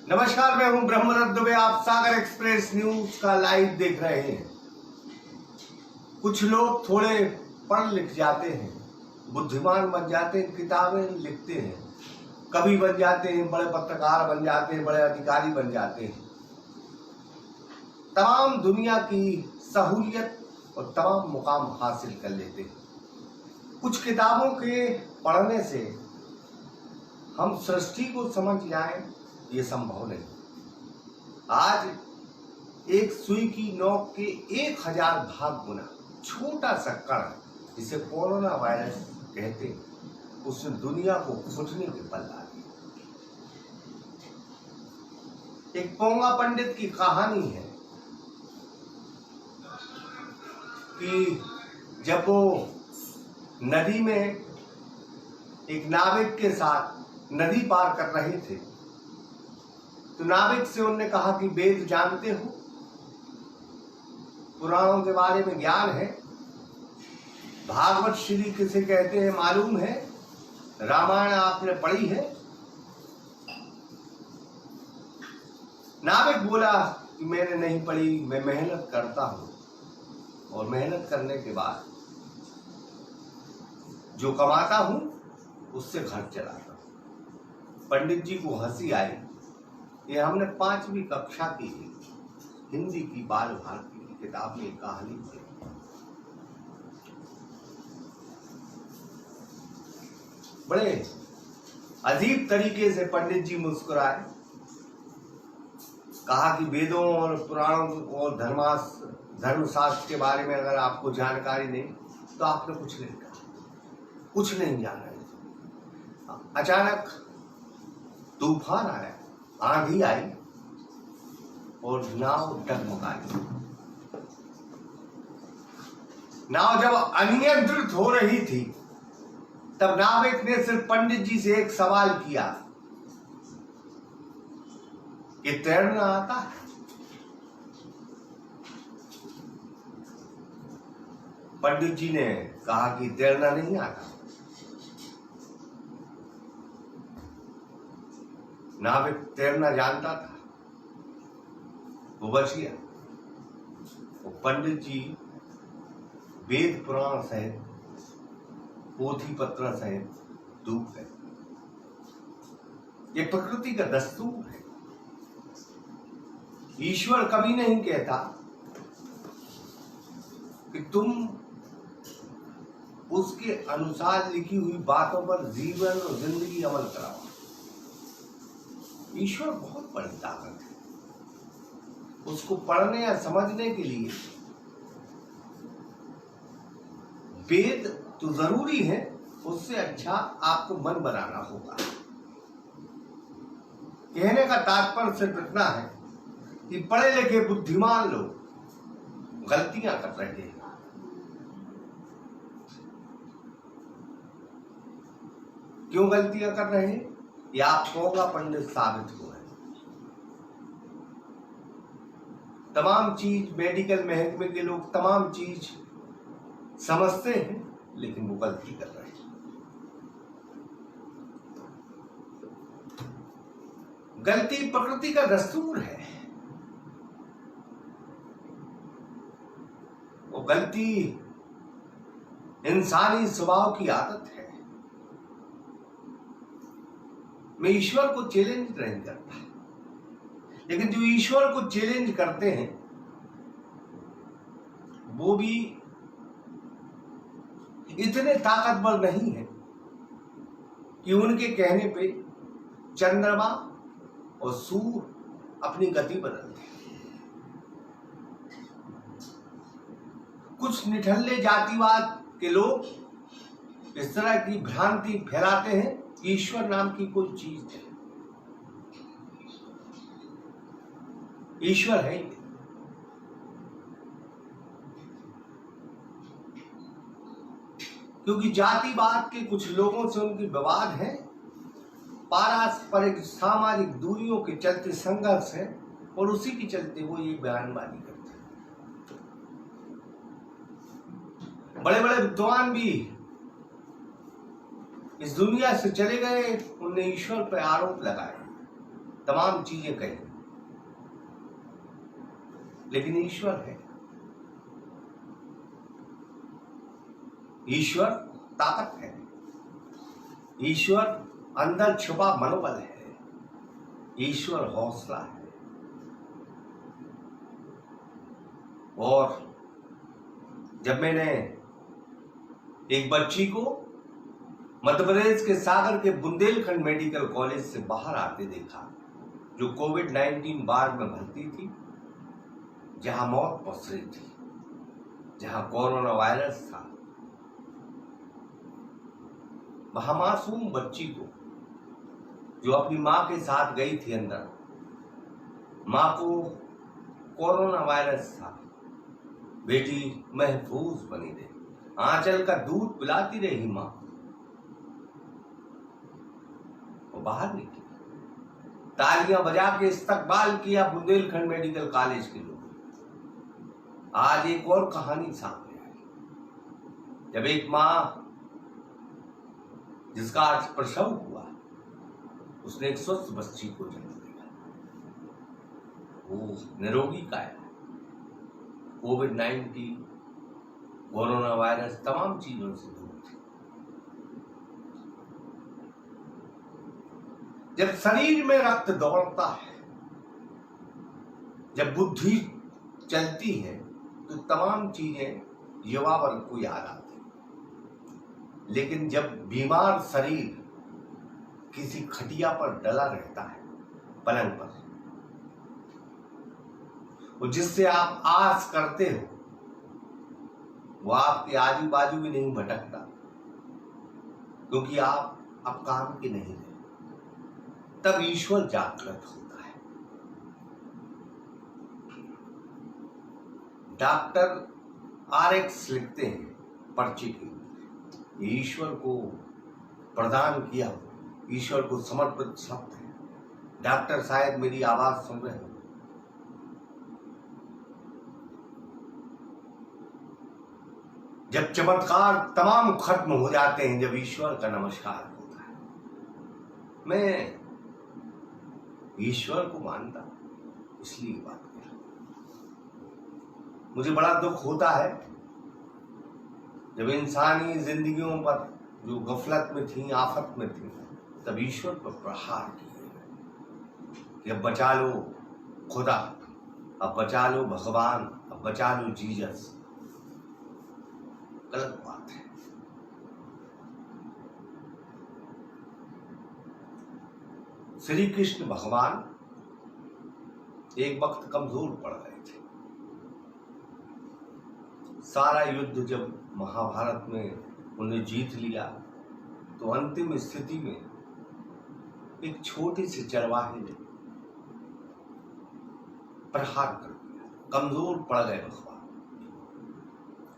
नमस्कार, मैं हूं ब्रह्मदत्त दुबे। आप सागर एक्सप्रेस न्यूज का लाइव देख रहे हैं। कुछ लोग थोड़े पढ़ लिख जाते हैं, बुद्धिमान बन जाते हैं, किताबें लिखते हैं, कवि बन जाते हैं, बड़े पत्रकार बन जाते हैं, बड़े अधिकारी बन जाते हैं, तमाम दुनिया की सहूलियत और तमाम मुकाम हासिल कर लेते हैं। कुछ किताबों के पढ़ने से हम सृष्टि को समझ जाएं, ये संभव नहीं। आज एक सुई की नोक के 1000 भाग गुना छोटा सा कण, जिसे कोरोना वायरस कहते हैं, उसने दुनिया को फुटने के बल ला दिया। एक पोंगा पंडित की कहानी है कि जब वो नदी में एक नाविक के साथ नदी पार कर रहे थे, तो नाविक से उन्होंने कहा कि वेद जानते हो, पुराणों के बारे में ज्ञान है, भागवत श्री किसे कहते हैं मालूम है, रामायण आपने पढ़ी है। नाविक बोला कि मैंने नहीं पढ़ी, मैं मेहनत करता हूं और मेहनत करने के बाद जो कमाता हूं उससे घर चलाता हूं। पंडित जी को हंसी आई। ये हमने 5वीं कक्षा की हिंदी की बाल भारती की किताब में कहानी थी। बड़े अजीब तरीके से पंडित जी मुस्कुराए, कहा कि वेदों और पुराणों और धर्मशास्त्र के बारे में अगर आपको जानकारी नहीं तो आपने कुछ नहीं कहा, कुछ नहीं जाना। अचानक तूफान आया, आंधी आई और नाव डगमगाई। नाव जब अनियंत्रित हो रही थी, तब नाविक ने सिर्फ पंडित जी से एक सवाल किया कि तैरना आता है? पंडित जी ने कहा कि तैरना नहीं आता। नाविक तैरना जानता था, वो बच गया। वो पंडित जी वेद पुराण सहित, पोथी पत्र सहित डूब गए। ये प्रकृति का दस्तूर है। ईश्वर कभी नहीं कहता कि तुम उसके अनुसार लिखी हुई बातों पर जीवन और जिंदगी अमल कराओ। ईश्वर बहुत बड़ी ताकत है। उसको पढ़ने या समझने के लिए वेद तो जरूरी है, उससे अच्छा आपको मन बनाना होगा। कहने का तात्पर्य सिर्फ इतना है कि पढ़े लिखे बुद्धिमान लोग गलतियां कर रहे हैं। क्यों गलतियां कर रहे हैं? या आप पोंगा पंडित साबित हुए। तमाम चीज, मेडिकल महकमे के लोग तमाम चीज समझते हैं, लेकिन वो गलती कर रहे हैं। गलती प्रकृति का दस्तूर है। वो गलती इंसानी स्वभाव की आदत है। मैं ईश्वर को चैलेंज नहीं करता, लेकिन जो ईश्वर को चैलेंज करते हैं वो भी इतने ताकतवर नहीं है कि उनके कहने पे चंद्रमा और सूर्य अपनी गति बदलते हैं। कुछ निठल्ले जातिवाद के लोग इस तरह की भ्रांति फैलाते हैं, ईश्वर नाम की कोई चीज है। ईश्वर है ही। क्योंकि जातिवाद के कुछ लोगों से उनकी विवाद है, पारस्परिक सामाजिक दूरियों के चलते संघर्ष है, और उसी के चलते वो ये बयानबाजी करते हैं। बड़े बड़े विद्वान भी इस दुनिया से चले गए, उनने ईश्वर पर आरोप लगाए, तमाम चीजें कही, लेकिन ईश्वर है। ईश्वर ताकत है, ईश्वर अंदर छुपा मनोबल है, ईश्वर हौसला है। और जब मैंने एक बच्ची को मध्य प्रदेश के सागर के बुंदेलखंड मेडिकल कॉलेज से बाहर आते देखा, जो कोविड-19 वार्ड में भर्ती थी, जहां मौत पसरी थी, जहां कोरोना वायरस था, वहां मासूम बच्ची को, जो अपनी मां के साथ गई थी अंदर, मां को कोरोना वायरस था, बेटी महफूज बनी रही, आंचल का दूध पिलाती रही मां, वो बाहर निकली, तालियां बजा के इस्तकबाल किया बुंदेलखंड मेडिकल कॉलेज के लोग। आज एक और कहानी सामने आई, जब एक मां जिसका आज प्रसव हुआ, उसने एक स्वस्थ बच्ची को जन्म दिया, वो निरोगी काया, कोविड-19 कोरोना वायरस तमाम चीजों से दूर थी। जब शरीर में रक्त दौड़ता है, जब बुद्धि चलती है, तो तमाम चीजें युवा वर्ग को याद आती, लेकिन जब बीमार शरीर किसी खटिया पर डला रहता है, पलंग पर, और जिससे आप आस करते हो, वो आपके आजू बाजू भी नहीं भटकता, क्योंकि आप अब काम के नहीं रहे, तब ईश्वर जागृत होता है। डॉक्टर RX लिखते हैं पर्ची की, ईश्वर को प्रदान किया, ईश्वर को समर्पित शब्द है। डॉक्टर शायद मेरी आवाज सुन रहे हो। जब चमत्कार तमाम खत्म हो जाते हैं, जब ईश्वर का नमस्कार होता है। मैं ईश्वर को मानता, इसलिए बात कर रहा हूं। मुझे बड़ा दुख होता है जब इंसानी जिंदगियों पर जो गफलत में थी, आफत में थी, तब ईश्वर पर प्रहार किए कि अब बचा लो खुदा, अब बचा लो भगवान, अब बचा लो जीसस। गलत बात है। श्री कृष्ण भगवान एक वक्त कमजोर पड़ गए थे। सारा युद्ध जब महाभारत में उन्हें जीत लिया, तो अंतिम स्थिति में एक छोटे से चरवाहे ने प्रहार कर दिया, कमजोर पड़ गए भगवान।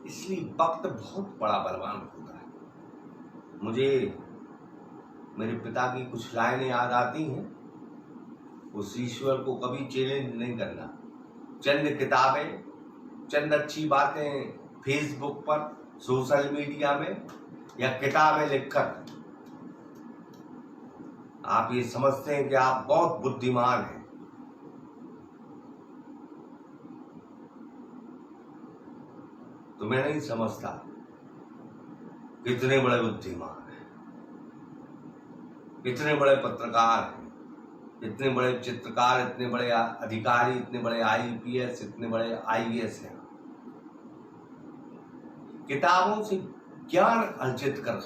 इसलिए वक्त बहुत बड़ा बलवान होता है। मुझे मेरे पिता की कुछ लाइनें याद आती हैं, उस ईश्वर को कभी चैलेंज नहीं करना। चंद किताबें, चंद अच्छी बातें फेसबुक पर, सोशल मीडिया में, या किताबें लिखकर आप ये समझते हैं कि आप बहुत बुद्धिमान हैं। तो मैं नहीं समझता कितने बड़े बुद्धिमान हैं, इतने बड़े पत्रकार हैं, इतने बड़े चित्रकार, इतने बड़े अधिकारी, इतने बड़े IPS, इतने बड़े IAS हैं। किताबों से ज्ञान अर्जित कर,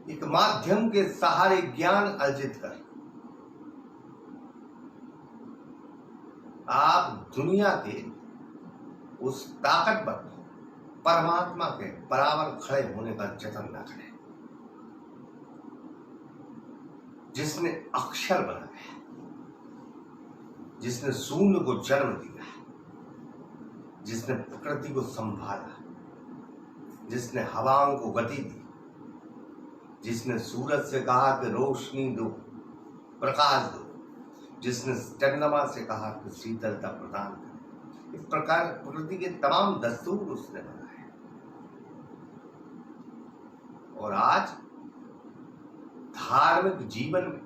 एक माध्यम के सहारे ज्ञान अर्जित कर, आप दुनिया के उस ताकतवर परमात्मा के बराबर खड़े होने का जतन न करें, जिसने अक्षर बनाया, जिसने शून्य को जन्म दिया, जिसने प्रकृति को संभाला, जिसने हवाओं को गति दी, जिसने सूरज से कहा कि रोशनी दो, प्रकाश दो, जिसने चंद्रमा से कहा कि शीतलता प्रदान करो। इस प्रकार प्रकृति के तमाम दस्तूर उसने बनाए। और आज धार्मिक जीवन में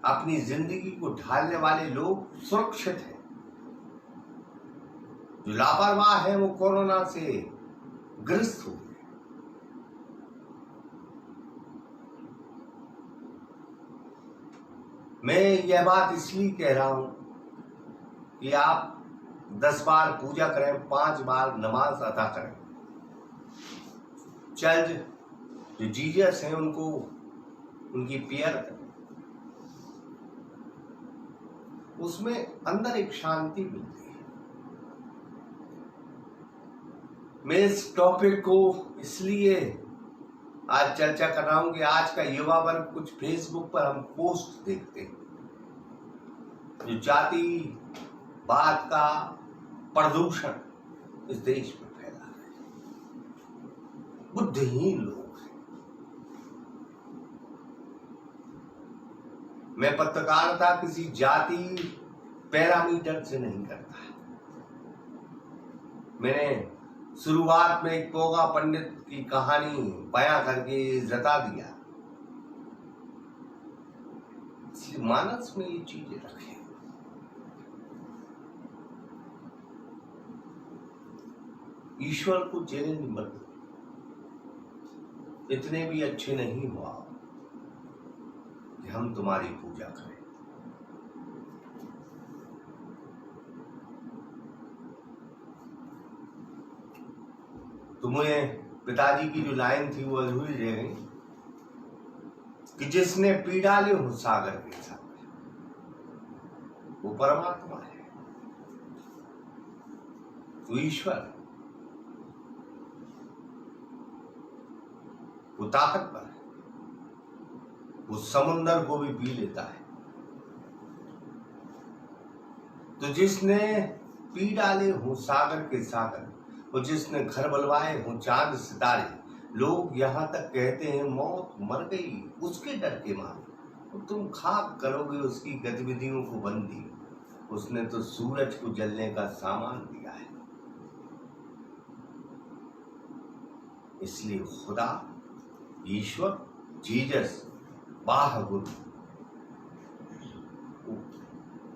अपनी जिंदगी को ढालने वाले लोग सुरक्षित हैं। जो लापरवाह है वो कोरोना से ग्रस्त हो गए। मैं यह बात इसलिए कह रहा हूं कि आप 10 बार पूजा करें, 5 बार नमाज अदा करें। चर्च जो जीसस हैं उनको उनकी प्रेयर करें, उसमें अंदर एक शांति मिलती है। मैं इस टॉपिक को इसलिए आज चर्चा कर रहा हूं कि आज का युवा वर्ग कुछ फेसबुक पर हम पोस्ट देखते हैं जो जातिवाद का प्रदूषण इस देश में फैला है। बुद्धिहीन लोग हैं। मैं पत्रकारिता किसी जाति पैरामीटर से नहीं करता। मैंने शुरुआत में एक पोगा पंडित की कहानी बयां करके जता दिया, इसलिए मानस में ये चीजें रखें। ईश्वर को चैलेंज मत दो, इतने भी अच्छे नहीं हो आप कि हम तुम्हारी पूजा करें। तुम्हें पिताजी की जो लाइन थी वो अधूरी रह गई कि जिसने पी डाले हो सागर के साथ, वो परमात्मा है, वो ईश्वर, वो ताकतवर है, वो समुंदर को भी पी लेता है। तो जिसने पी डाले हो सागर के सागर, और जिसने घर बलवाए हो चांद सितारे, लोग यहां तक कहते हैं मौत मर गई उसके डर के मारे, तो तुम खाक करोगे उसकी गतिविधियों को बंदी, उसने तो सूरज को जलने का सामान दिया है। इसलिए खुदा, ईश्वर, जीसस, बाह गुरु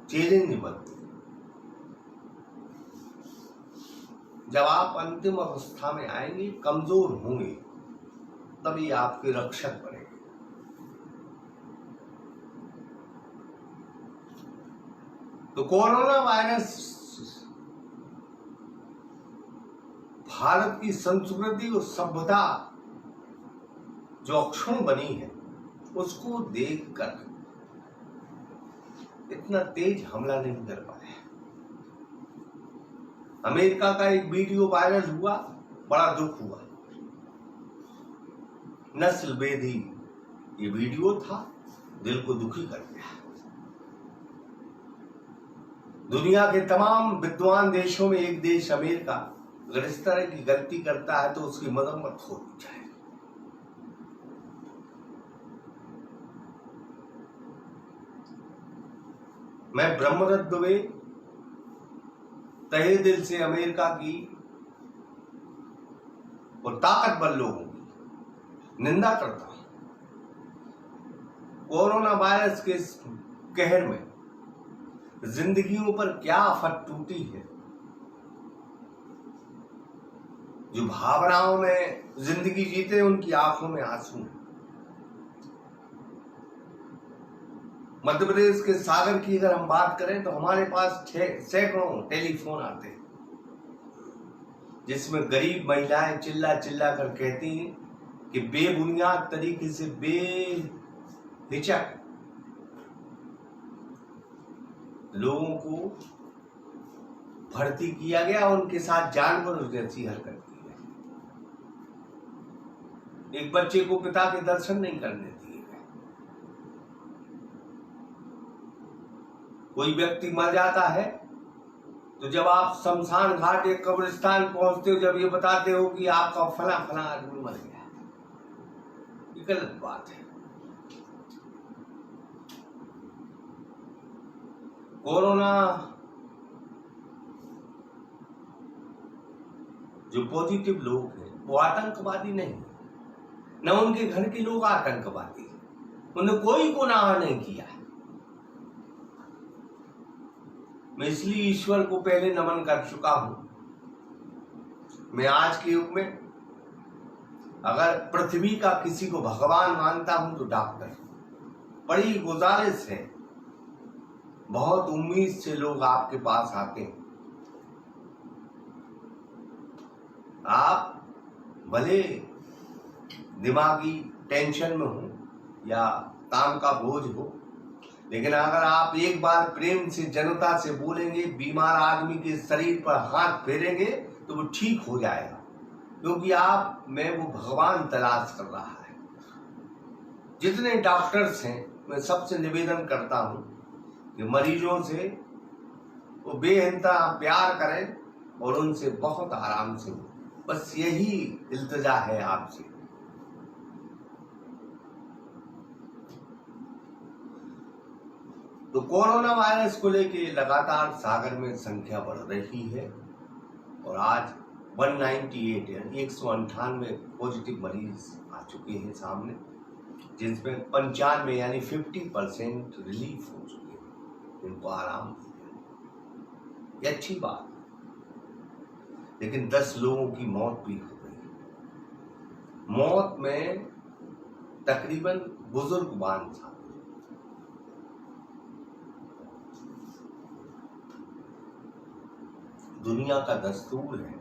चैलेंज मत। जब आप अंतिम अवस्था में आएंगे, कमजोर होंगे, तभी आपके रक्षक बनेंगे। तो कोरोना वायरस भारत की संस्कृति और सभ्यता जो अक्षुण्ण बनी है, उसको देखकर इतना तेज हमला नहीं कर पाया। अमेरिका का एक वीडियो वायरल हुआ, बड़ा दुख हुआ। नस्ल भेदी ये वीडियो था, दिल को दुखी कर दिया। दुनिया के तमाम विद्वान देशों में एक देश अमेरिका अगर इस तरह की गलती करता है तो उसकी मरम्मत होनी चाहिए। मैं ब्रह्मदत्त दुबे तहे दिल से अमेरिका की और ताकतवर लोगों की निंदा करता हूं। कोरोना वायरस के कहर में जिंदगियों पर क्या आफत टूटी है। जो भावनाओं में जिंदगी जीते उनकी आंखों में आंसू हैं। मध्य प्रदेश के सागर की अगर हम बात करें तो हमारे पास सैकड़ों टेलीफोन आते हैं जिसमें गरीब महिलाएं चिल्ला चिल्ला कर कहती हैं कि बेबुनियाद तरीके से बेहिचक लोगों को भर्ती किया गया, उनके साथ जानवरों जैसी हरकत की गई। एक बच्चे को पिता के दर्शन नहीं करने दिए गए। कोई व्यक्ति मर जाता है तो जब आप शमशान घाट या कब्रिस्तान पहुंचते हो, जब ये बताते हो कि आपका फला फला आदमी मर गया, ये गलत बात है। कोरोना जो पॉजिटिव लोग हैं वो आतंकवादी नहीं, न उनके घर के लोग आतंकवादी। उन्होंने कोई गुनाह नहीं किया। मैं इसलिए ईश्वर को पहले नमन कर चुका हूं। मैं आज के युग में अगर पृथ्वी का किसी को भगवान मानता हूं तो डॉक्टर। बड़ी गुजारिश है, बहुत उम्मीद से लोग आपके पास आते हैं। आप भले दिमागी टेंशन में हो या काम का बोझ हो, लेकिन अगर आप एक बार प्रेम से जनता से बोलेंगे, बीमार आदमी के शरीर पर हाथ फेरेंगे तो वो ठीक हो जाएगा, क्योंकि आप में वो भगवान तलाश कर रहा है। जितने डॉक्टर्स हैं, मैं सबसे निवेदन करता हूं कि मरीजों से वो बेइंतहा प्यार करें और उनसे बहुत आराम से हो। बस यही इल्तिजा है आपसे। तो कोरोना वायरस को लेके लगातार सागर में संख्या बढ़ रही है और आज 198 यानी 198 पॉजिटिव मरीज आ चुके हैं सामने, जिसमें 95 यानी 50% रिलीफ हो चुके हैं, इनको आराम हो गया। ये अच्छी बात, लेकिन 10 लोगों की मौत भी हो गई। मौत में तकरीबन बुजुर्ग बान था। दुनिया का दस्तूर है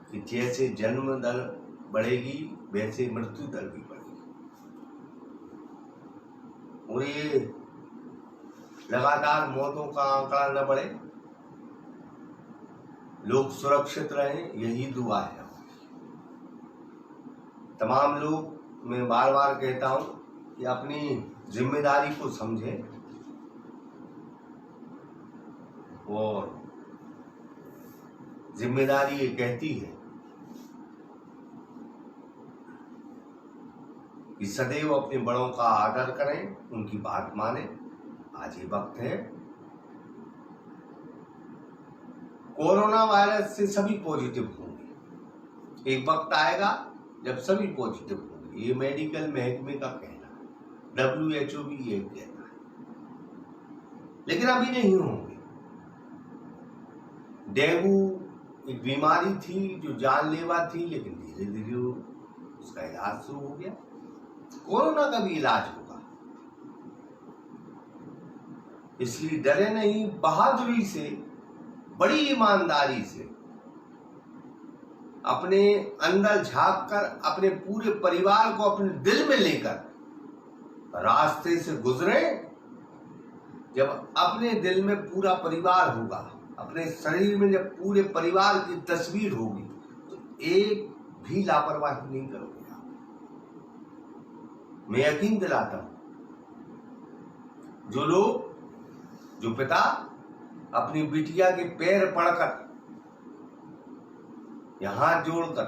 कि जैसे जन्म दर बढ़ेगी वैसे मृत्यु दर भी बढ़ेगी, और ये लगातार मौतों का आंकड़ा न बढ़े, लोग सुरक्षित रहें, यही दुआ है। तमाम लोग, मैं बार बार कहता हूं कि अपनी जिम्मेदारी को समझें और जिम्मेदारी ये कहती है कि सदैव अपने बड़ों का आदर करें, उनकी बात मानें। आज ये वक्त है, कोरोना वायरस से सभी पॉजिटिव होंगे। एक वक्त आएगा जब सभी पॉजिटिव होंगे, ये मेडिकल महकमे का कहना है, WHO भी ये कहता है, लेकिन अभी नहीं होंगे। डेंगू एक बीमारी थी जो जानलेवा थी, लेकिन धीरे धीरे उसका इलाज शुरू हो गया। कोरोना का भी इलाज होगा, इसलिए डरे नहीं, बहादुरी से, बड़ी ईमानदारी से अपने अंदर झांक कर, अपने पूरे परिवार को अपने दिल में लेकर रास्ते से गुजरे। जब अपने दिल में पूरा परिवार होगा, अपने शरीर में जब पूरे परिवार की तस्वीर होगी, तो एक भी लापरवाही नहीं करोगे आप। मैं यकीन दिलाता हूं, जो पिता अपनी बिटिया के पैर पड़कर या हाथ जोड़कर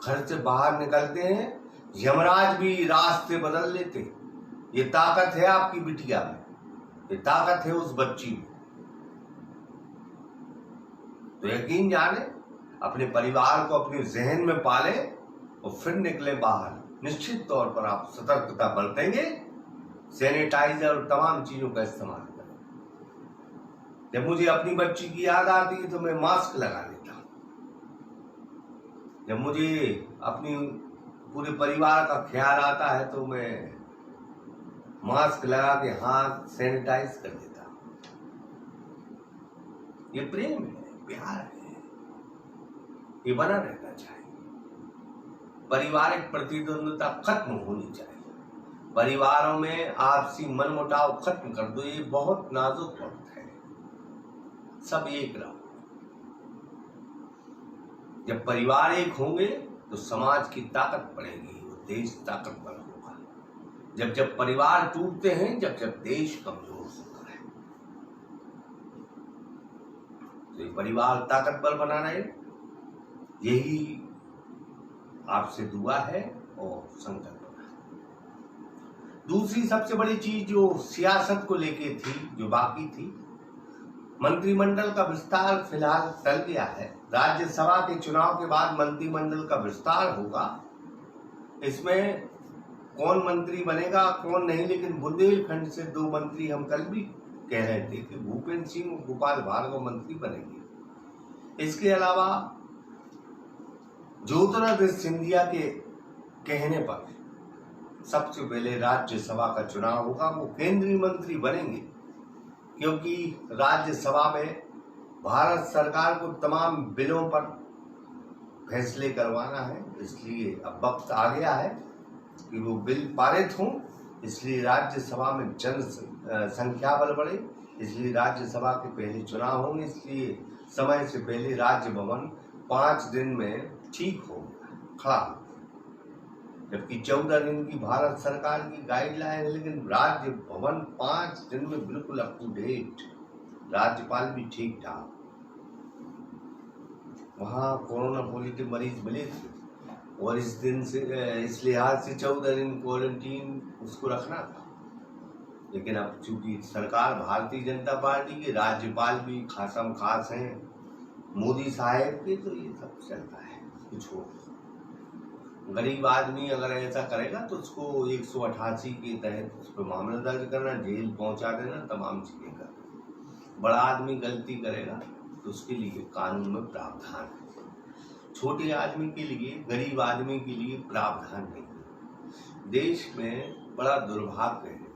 घर से बाहर निकलते हैं, यमराज भी रास्ते बदल लेते। ये ताकत है आपकी बिटिया में, ये ताकत है उस बच्ची में। तो यकीन जाने, अपने परिवार को अपने जहन में पाले और फिर निकले बाहर। निश्चित तौर पर आप सतर्कता बरतेंगे, सैनिटाइजर और तमाम चीजों का इस्तेमाल करें। जब मुझे अपनी बच्ची की याद आती है तो मैं मास्क लगा लेता हूं। जब मुझे अपनी पूरे परिवार का ख्याल आता है तो मैं मास्क लगा के हाथ सैनिटाइज कर देता हूं। ये प्रेम है, प्यार है, ये बना रहना चाहिए। पारिवारिक प्रतिद्वंद्विता खत्म होनी चाहिए। परिवारों में आपसी मनमुटाव खत्म कर दो। ये बहुत नाजुक वक्त है, सब एक रहो। जब परिवार एक होंगे तो समाज की ताकत बढ़ेगी, वो देश ताकतवर होगा। जब परिवार टूटते हैं, जब देश कमजोर होता है। तो ये परिवार ताकतवर बना रहे, यही आपसे दुआ है और संकल्प है। दूसरी सबसे बड़ी चीज जो सियासत को लेके थी, जो बाकी थी, मंत्रिमंडल का विस्तार फिलहाल टल गया है। राज्यसभा के चुनाव के बाद मंत्रिमंडल का विस्तार होगा इसमें कौन मंत्री बनेगा कौन नहीं, लेकिन बुंदेलखंड से 2 मंत्री हम कल भी कह रहे थे कि भूपेंद्र सिंह और गोपाल भार्गव मंत्री बनेंगे। इसके अलावा ज्योतिरादित्य सिंधिया के कहने पर सबसे पहले राज्यसभा का चुनाव होगा, वो केंद्रीय मंत्री बनेंगे, क्योंकि राज्यसभा में भारत सरकार को तमाम बिलों पर फैसले करवाना है। इसलिए अब वक्त आ गया है कि वो बिल पारित हों, इसलिए राज्यसभा में जनसंख्या बल बढ़े, इसलिए राज्यसभा के पहले चुनाव होंगे, इसलिए समय से पहले राज्य भवन 5 दिन में ठीक हो खड़ा, जबकि 14 दिन की भारत सरकार की गाइडलाइन है, लेकिन राज्य भवन 5 दिन में बिल्कुल अप टू डेट, राज्यपाल भी ठीक ठाक। वहाँ कोरोना पॉजिटिव मरीज मिले थे और इस लिहाज से 14 दिन क्वारंटीन उसको रखना था, लेकिन अब चूंकि सरकार भारतीय जनता पार्टी के, राज्यपाल भी खासम खास हैं मोदी साहेब के, तो ये सब चलता है। कुछ हो गरीब आदमी अगर ऐसा करेगा तो उसको 188 के तहत उस पर मामला दर्ज करना, जेल पहुंचा देना, तमाम चीजें करना। बड़ा आदमी गलती करेगा तो उसके लिए कानून में प्रावधान है, छोटे आदमी के लिए, गरीब आदमी के लिए प्रावधान नहीं है। देश में बड़ा दुर्भाग्य है,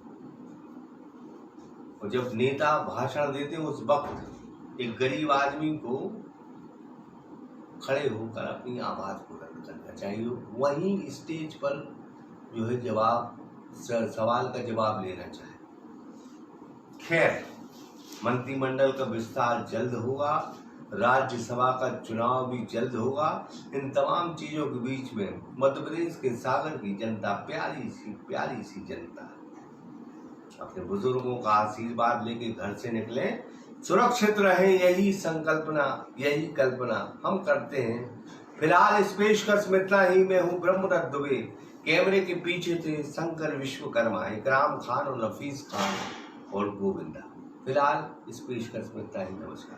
और जब नेता भाषण देते हैं उस वक्त एक गरीब आदमी को खड़े होकर अपनी आवाज बुलंद करना चाहिए, वहीं स्टेज पर जो है सवाल का जवाब लेना चाहिए। खैर, मंत्रिमंडल का विस्तार जल्द होगा, राज्यसभा का चुनाव भी जल्द होगा। इन तमाम चीजों के बीच में मध्य प्रदेश के सागर की जनता, प्यारी सी जनता, अपने बुजुर्गों का आशीर्वाद लेके घर से निकले, सुरक्षित रहे, यही संकल्पना, यही कल्पना हम करते हैं। फिलहाल इस पेशकश में इतना ही। मैं हूँ ब्रह्मदत्त दुबे, कैमरे के पीछे थे शंकर विश्वकर्मा, इकराम खान और नफीस खान और गोविंदा। फिलहाल इस पेशकश में इतना ही। नमस्कार।